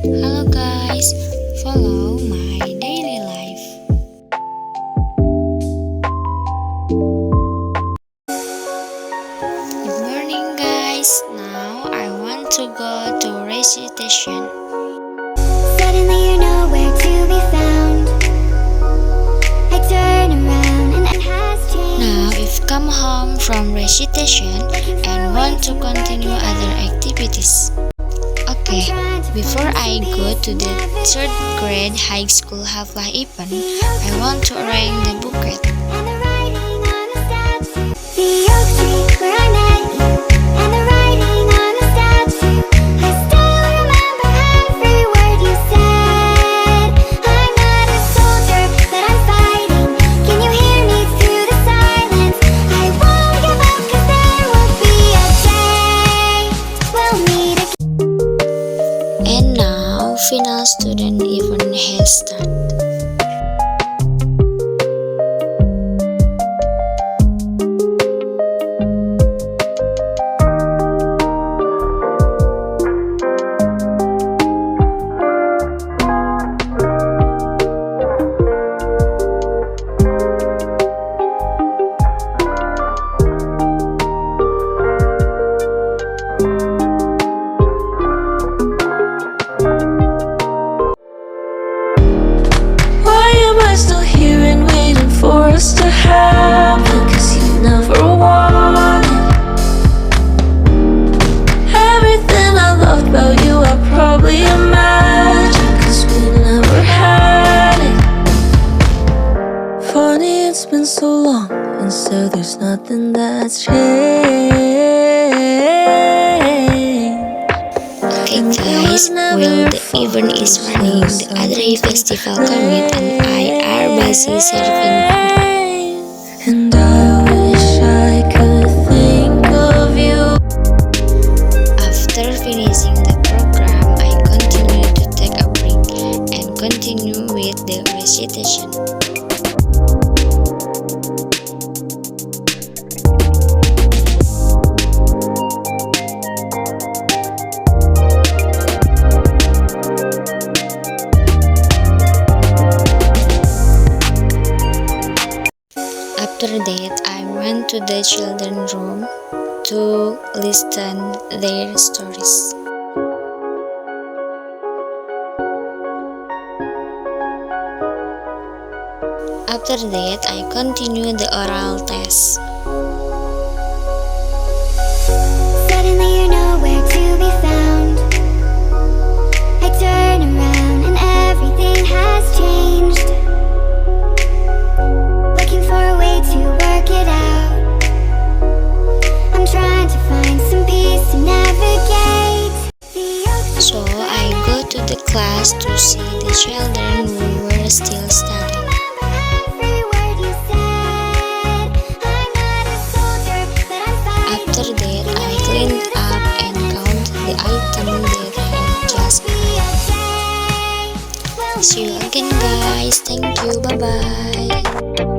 Hello guys, follow my daily life. Good morning guys, now I want to go to recitation. Suddenly you're nowhere to be found. I turn around and it has changed. Now if come home from recitation and want to continue other activities. Okay, before I go to the 3rd grade high school Haflah event, I want to arrange the bouquet. And the writing on the statue. The oak tree where I met you. And the writing on the statue. I still remember every word you said. I'm not a soldier, but I'm fighting. Can you hear me through the silence? I won't give up 'cause there will be a day we'll meet again. And now, final student event has started. For us to happen, 'cause you never wanted everything I loved about you. I probably imagined, 'cause we never had it. Funny, it's been so long, and so there's nothing that's changed. Okay guys, well the event is running, the other festival coming and I are busy serving food. And I wish I could think of you. After finishing the program, I continue to take a break and continue with the recitation. After that, I went to the children's room to listen their stories. After that, I continued the oral test. Suddenly you're nowhere to be found. I turn around and everything has changed. Looking for a way to work it out. I'm trying to find some peace to navigate. So I go to the class to see the children who were still studying. After that, I cleaned up and count the item that had just come. See you again guys, thank you, bye bye.